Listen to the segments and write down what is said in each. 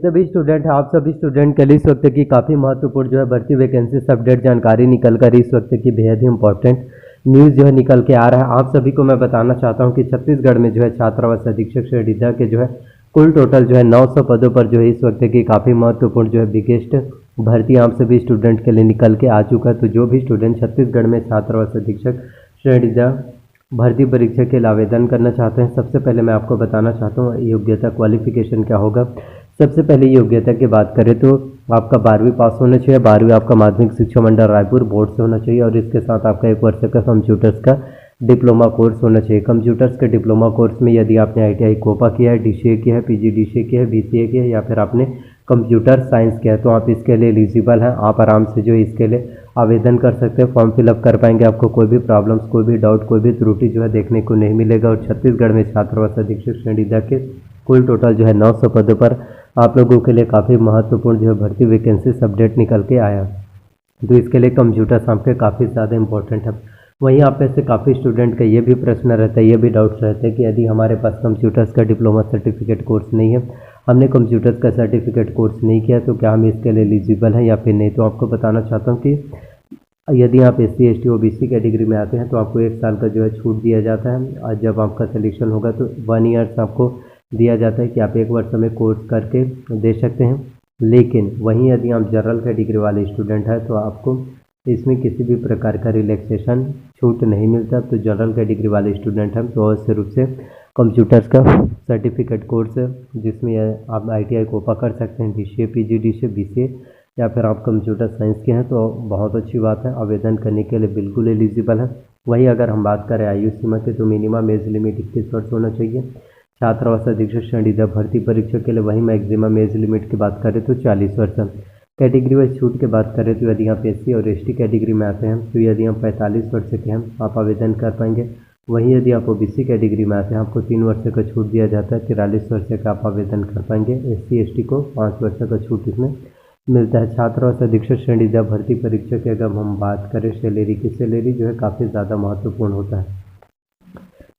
जितने भी स्टूडेंट हैं आप सभी स्टूडेंट के लिए इस वक्त की काफ़ी महत्वपूर्ण जो है भर्ती वैकेंसी अपडेट जानकारी निकल कर इस वक्त की बेहद ही इंपॉर्टेंट न्यूज़ जो है निकल के आ रहा है। आप सभी को मैं बताना चाहता हूं कि छत्तीसगढ़ में जो है छात्रावास अधीक्षक श्रेणी द के जो है कुल टोटल जो है 900 पदों पर जो है इस वक्त की काफ़ी महत्वपूर्ण जो है बिगेस्ट भर्ती आप सभी स्टूडेंट के लिए निकल के आ चुका है। तो जो भी स्टूडेंट छत्तीसगढ़ में छात्रावास अधीक्षक श्रेणी द भर्ती परीक्षा के लिए आवेदन करना चाहते हैं, सबसे पहले मैं आपको बताना चाहता हूँ योग्यता क्वालिफिकेशन क्या होगा। सबसे पहले योग्यता की बात करें तो आपका 12वीं पास होना चाहिए। 12वीं आपका माध्यमिक शिक्षा मंडल रायपुर बोर्ड से होना चाहिए और इसके साथ आपका 1 वर्ष का कंप्यूटर्स का डिप्लोमा कोर्स होना चाहिए। कंप्यूटर्स के डिप्लोमा कोर्स में यदि आपने ITI कोपा किया है, DCA किया है, PGDCA किया है, BCA किया है या फिर आपने कंप्यूटर साइंस किया है तो आप इसके लिए एलिजिबल हैं। आप आराम से जो इसके लिए आवेदन कर सकते हैं, फॉर्म फिलअप कर पाएंगे। आपको कोई भी प्रॉब्लम्स, कोई भी डाउट, कोई भी त्रुटि जो है देखने को नहीं मिलेगा। और छत्तीसगढ़ में छात्रावास अधीक्षक श्रेणी द के कुल टोटल जो है 900 पदों पर आप लोगों के लिए काफ़ी महत्वपूर्ण जो है भर्ती वैकेंसी अपडेट निकल के आया। तो इसके लिए कंप्यूटर्स आपके काफ़ी ज़्यादा इंपॉर्टेंट है। वहीं आप में से काफ़ी स्टूडेंट का ये भी प्रश्न रहता है, ये भी डाउट्स रहते हैं कि यदि हमारे पास कंप्यूटर्स का डिप्लोमा सर्टिफिकेट कोर्स नहीं है, हमने कंप्यूटर्स का सर्टिफिकेट कोर्स नहीं किया तो क्या हम इसके लिए एलिजिबल हैं या फिर नहीं। तो आपको बताना चाहता हूँ कि यदि आप SC ST OBC कैटेगरी में आते हैं तो आपको 1 साल का जो है छूट दिया जाता है। और जब आपका सिलेक्शन होगा तो 1 ईयर्स आपको दिया जाता है कि आप 1 वर्ष में कोर्स करके दे सकते हैं। लेकिन वहीं यदि आप जनरल कैटेगरी वाले स्टूडेंट हैं तो आपको इसमें किसी भी प्रकार का रिलैक्सेशन छूट नहीं मिलता। तो जनरल कैटेगरी वाले स्टूडेंट हैं तो अवश्य रूप से कंप्यूटर्स का सर्टिफिकेट कोर्स जिसमें आप ITI कोपा कर सकते हैं, DCA PGDCA BCA या फिर आप कंप्यूटर साइंस के हैं तो बहुत अच्छी बात है, आवेदन करने के लिए बिल्कुल एलिजिबल है। वहीं अगर हम बात करें आयु सीमा की तो मिनिमम एज लिमिट 21 वर्ष होना चाहिए छात्रावास अधीक्षक श्रेणी द भर्ती परीक्षा के लिए। वहीं मैक्सिमम एज लिमिट की बात करें तो 40 वर्ष है। कैटेगरी वाइज छूट की बात करें तो यदि आप SC और ST कैटेगरी में आते हैं तो यदि आप 45 वर्ष के हैं आप आवेदन कर पाएंगे। वहीं यदि आप OBC कैटेगरी में आते हैं आपको 3 वर्ष का छूट दिया जाता है, 43 वर्ष का आप आवेदन कर पाएंगे। SC ST को 5 वर्ष का छूट इसमें मिलता है। छात्रावास अधीक्षक श्रेणी द भर्ती परीक्षा की अगर हम बात करें सैलरी की, सैलरी जो है काफ़ी ज़्यादा महत्वपूर्ण होता है।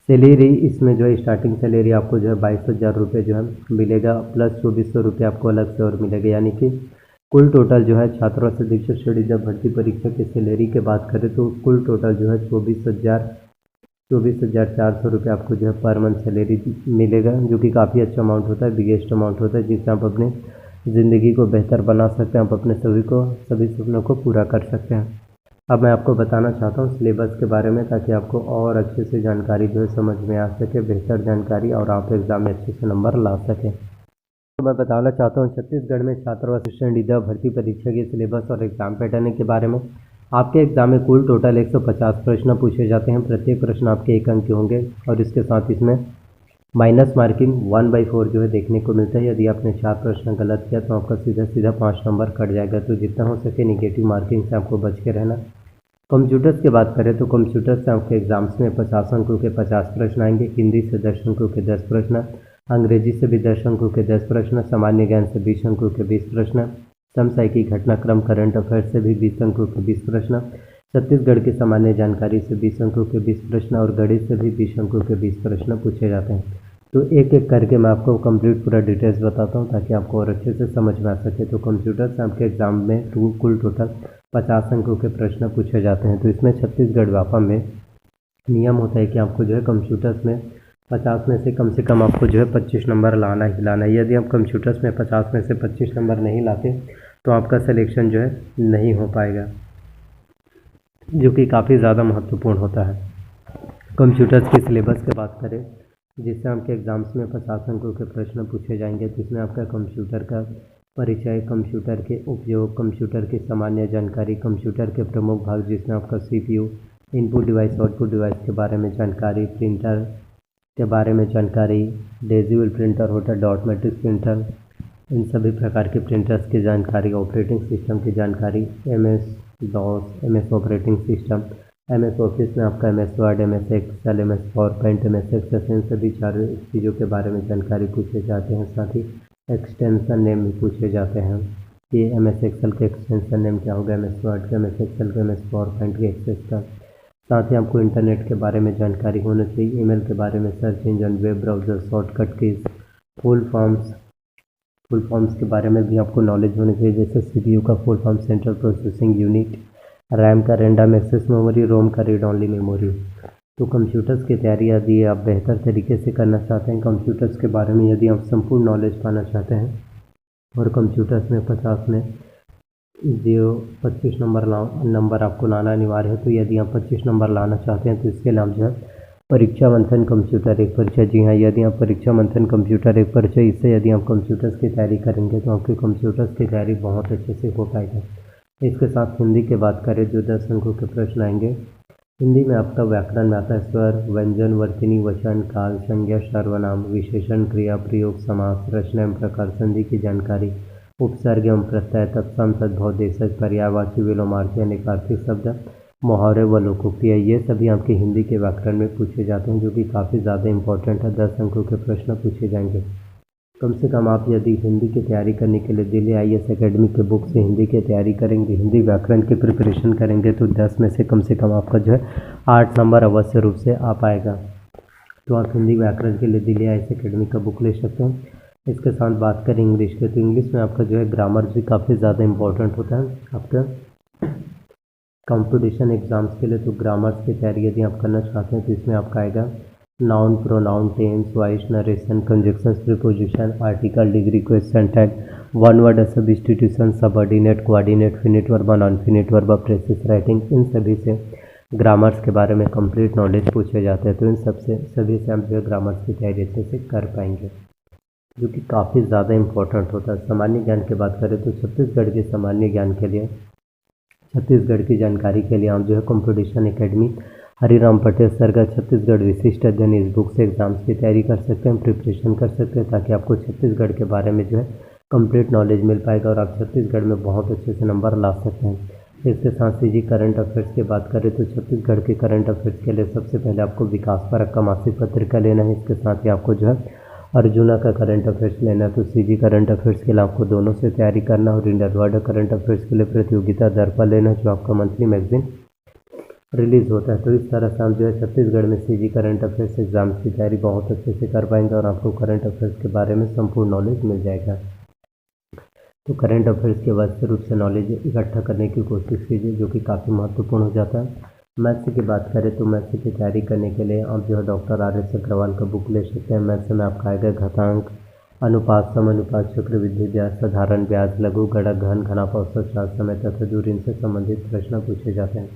सैलरी इसमें जो है स्टार्टिंग सैलरी आपको जो है 22,000 रुपये जो है मिलेगा, प्लस 2,400 रुपये आपको अलग से और मिलेगा। यानी कि कुल टोटल जो है छात्रावास अधीक्षक श्रेणी द भर्ती परीक्षा की सैलरी की बात करें तो कुल टोटल जो है 24,400 रुपये आपको जो है पर मंथ सैलरी मिलेगा, जो कि काफ़ी अच्छा अमाउंट होता है, बिगेस्ट अमाउंट होता है जिससे आप अपने ज़िंदगी को बेहतर बना सकते हैं, आप अपने सभी सपनों को पूरा कर सकते हैं। अब मैं आपको बताना चाहता हूँ सिलेबस के बारे में ताकि आपको और अच्छे से जानकारी जो है समझ में आ सके, बेहतर जानकारी, और आप एग्ज़ाम में अच्छे से नंबर ला सकें। तो मैं बताना चाहता हूँ छत्तीसगढ़ में छात्रावास श्रेणी द भर्ती परीक्षा के सिलेबस और एग्ज़ाम पैटर्न के बारे में। आपके एग्ज़ाम में कुल टोटल 150 प्रश्न पूछे जाते हैं। प्रत्येक प्रश्न आपके 1 अंक के होंगे और इसके साथ इसमें माइनस मार्किंग 1/4 जो है देखने को मिलता है। यदि आपने 4 प्रश्न गलत किया तो आपका सीधा 5 नंबर कट जाएगा। तो जितना हो सके निगेटिव मार्किंग से आपको बच के रहना। कंप्यूटर्स की बात करें तो कंप्यूटर्स से आपके एग्जाम्स में 50 अंकों के 50 प्रश्न आएंगे। हिंदी से 10 अंकों के 10 प्रश्न, अंग्रेजी से भी 10 अंकों के 10 प्रश्न, सामान्य ज्ञान से 20 अंकों के 20 प्रश्न, समसामयिक घटनाक्रम करंट अफेयर्स से भी 20 अंकों के 20 प्रश्न, छत्तीसगढ़ की सामान्य जानकारी से 20 अंकों के 20 प्रश्न और गणित से भी 20 अंकों के 20 प्रश्न पूछे जाते हैं। तो एक एक करके मैं आपको कंप्लीट पूरा डिटेल्स बताता हूँ ताकि आपको और अच्छे से समझ में आ सके। तो कंप्यूटर से आपके एग्जाम में कुल टोटल 50 अंकों के प्रश्न पूछे जाते हैं। तो इसमें छत्तीसगढ़ व्यापम में नियम होता है कि आपको जो है कंप्यूटर्स में 50 में से कम आपको जो है 25 नंबर लाना ही लाना है। यदि आप कंप्यूटर्स में 50 में से 25 नंबर नहीं लाते तो आपका सिलेक्शन जो है नहीं हो पाएगा, जो कि काफ़ी ज़्यादा महत्वपूर्ण होता है। कंप्यूटर्स की सिलेबस की बात करें जिससे आपके एग्ज़ाम्स में 50 अंकों के प्रश्न पूछे जाएंगे, जिसमें आपका कंप्यूटर का परिचय, कंप्यूटर के उपयोग, कंप्यूटर की सामान्य जानकारी, कंप्यूटर के प्रमुख भाग जिसमें आपका CPU, input device, output device के बारे में जानकारी, प्रिंटर के बारे में जानकारी, डिजिटल प्रिंटर होता है, डॉट मैट्रिक्स प्रिंटर, इन सभी प्रकार के प्रिंटर्स की जानकारी, ऑपरेटिंग सिस्टम की जानकारी, MS DOS, MS operating system, MS office में आपका MS word, MS excel, MS PowerPoint, MS access, इन सभी 4 चीज़ों के बारे में जानकारी पूछे जाते हैं। साथ ही एक्सटेंशन नेम भी पूछे जाते हैं कि MS एक्सेल के एक्सटेंशन नेम क्या होगा, MS वर्ड का, MS एक्सेल का, MS पावरपॉइंट के एक्सेस का। साथ ही आपको इंटरनेट के बारे में जानकारी होनी चाहिए, ईमेल के बारे में, search engine, web browser, shortcut keys, full forms, full forms के बारे में भी आपको नॉलेज होनी चाहिए, जैसे CPU का full form central processing unit, RAM का रैंडम एक्सेस मेमोरी, रोम का रीड ओनली मेमोरी। तो कंप्यूटर्स की तैयारी यदि आप बेहतर तरीके से करना चाहते हैं, कंप्यूटर्स के बारे में यदि आप संपूर्ण नॉलेज पाना चाहते हैं और कंप्यूटर्स में 50 में जो 25 नंबर आपको लाना अनिवार्य है, तो यदि आप 25 नंबर लाना चाहते हैं तो इसके नाम जो है परीक्षा मंथन कंप्यूटर एक परिचय। जी हाँ, यदि आप परीक्षा मंथन कंप्यूटर एक परिचय, इससे यदि आप कंप्यूटर्स की तैयारी करेंगे तो आपकी कंप्यूटर्स की तैयारी बहुत अच्छे से हो पाएगा। इसके साथ हिंदी की बात करें, जो 10 अंकों के प्रश्न आएंगे। हिंदी में आपका व्याकरण में आता है स्वर, व्यंजन, वर्तनी, वचन, काल, संज्ञा, सर्वनाम, विशेषण, क्रिया, प्रयोग, समास, रचना एवं प्रकार, संधि की जानकारी, उपसर्ग एवं प्रत्यय, तत्सम, तद्भव, देशज, पर्यायवाची, विलोमार्थी, अनेकार्थी शब्द, मुहावरे व लोकोक्ति, ये सभी आपके हिंदी के व्याकरण में पूछे जाते हैं, जो कि काफ़ी ज़्यादा इंपॉर्टेंट है। 10 अंकों के प्रश्न पूछे जाएंगे। कम से कम आप यदि हिंदी की तैयारी करने के लिए दिल्ली IAS एकेडमी के बुक से हिंदी की तैयारी करेंगे, हिंदी व्याकरण की प्रिपरेशन करेंगे, तो 10 में से कम आपका जो है 8 नंबर अवश्य रूप से आ पाएगा। तो आप हिंदी व्याकरण के लिए दिल्ली IAS एकेडमी का बुक ले सकते हैं। इसके साथ बात करें इंग्लिश के, तो इंग्लिश में आपका जो है ग्रामर भी काफ़ी ज़्यादा इंपॉर्टेंट होता है आपका कंपटीशन एग्जाम्स के लिए। तो ग्रामर्स की तैयारी यदि आप करना चाहते हैं तो इसमें आपका आएगा noun, pronoun, tense, voice, narration, conjunctions, preposition, article, degree, question tag, one word substitution, subordinate, coordinate, finite verb, non finite verb, precis writing, इन सभी से ग्रामर्स के बारे में कंप्लीट नॉलेज पूछे जाते हैं। तो इन सभी से हम जो है ग्रामर्स की तैयारी अच्छे से कर पाएंगे, जो कि काफ़ी ज़्यादा इंपॉर्टेंट होता है। सामान्य ज्ञान की बात करें तो छत्तीसगढ़ के सामान्य ज्ञान के लिए, छत्तीसगढ़ की जानकारी के लिए आप जो है competition academy Hariram Patel sir का छत्तीसगढ़ विशिष्ट अध्ययन, इस बुक से एग्जाम्स की तैयारी कर सकते हैं, प्रिपरेशन कर सकते हैं, ताकि आपको छत्तीसगढ़ के बारे में जो है कंप्लीट नॉलेज मिल पाएगा और आप छत्तीसगढ़ में बहुत अच्छे से नंबर ला सकते हैं। इसके साथ ही जी करंट अफेयर्स की बात करें तो छत्तीसगढ़ के करंट अफेयर्स के लिए सबसे पहले आपको विकास परक का मासिक पत्रिका लेना है। इसके साथ ही आपको जो है अर्जुना का करंट अफेयर्स लेना है। तो CG करंट अफेयर्स के लिए आपको दोनों से तैयारी करना और इंडिया वर्ल्ड करंट अफेयर्स के लिए प्रतियोगिता दर्पण लेना, जो आपका मंथली मैगजीन रिलीज होता है। तो इस तरह से हम जो है छत्तीसगढ़ में CG करंट अफेयर्स एग्जाम्स की तैयारी बहुत अच्छे से कर पाएंगे और आपको करंट अफेयर्स के बारे में संपूर्ण नॉलेज मिल जाएगा। तो करंट अफेयर्स के वास्तविक रूप से नॉलेज इकट्ठा करने की कोशिश कीजिए, जो कि काफ़ी महत्वपूर्ण हो जाता है। मैथ्स की बात करें तो मैथ्स की तैयारी करने के लिए आप जो है डॉक्टर RS अग्रवाल का बुक ले सकते हैं। मैथ्स में आपका आएगा घातांक, अनुपात, समानुपात, चक्रवृद्धि ब्याज, साधारण ब्याज, लघु गणक, घन, घनाफ, औसत, चार्ज, समय तथा दूरी, इनसे संबंधित प्रश्न पूछे जाते हैं।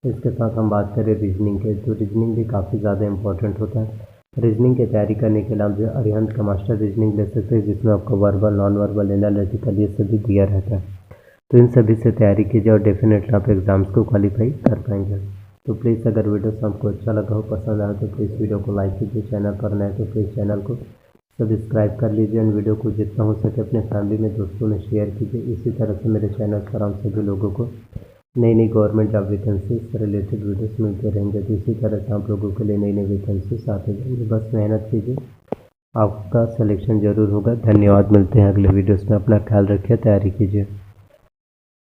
इसके साथ हम बात करें रीजनिंग के, तो रीजनिंग भी काफ़ी ज़्यादा इंपॉर्टेंट होता है। रीजनिंग की तैयारी करने के लिए आप जो अरिहंत का मास्टर रीजनिंग ले सकते हैं, जिसमें आपको वर्बल, नॉन वर्बल, एनालिटिकल, ये सभी दिया रहता है। तो इन सभी से तैयारी कीजिए और डेफिनेटली आप एग्जाम्स को क्वालिफाई कर पाएंगे। तो प्लीज़ अगर वीडियो आपको अच्छा लगा हो, पसंद आया, तो प्लीज़ वीडियो को लाइक कीजिए। चैनल पर नए तो प्लीज़ चैनल को सब्सक्राइब कर लीजिए और वीडियो को जितना हो सके अपने फैमिली में, दोस्तों में शेयर कीजिए। इसी तरह से मेरे चैनल पर हम सभी लोगों को नई गवर्नमेंट जॉब वैकेंसी से रिलेटेड वीडियोस मिलते रहेंगे। तो इसी तरह से आप लोगों के लिए नई वैकेंसीज आते रहेंगे। बस मेहनत कीजिए, आपका सिलेक्शन ज़रूर होगा। धन्यवाद, मिलते हैं अगले वीडियोस में। अपना ख्याल रखिए, तैयारी कीजिए।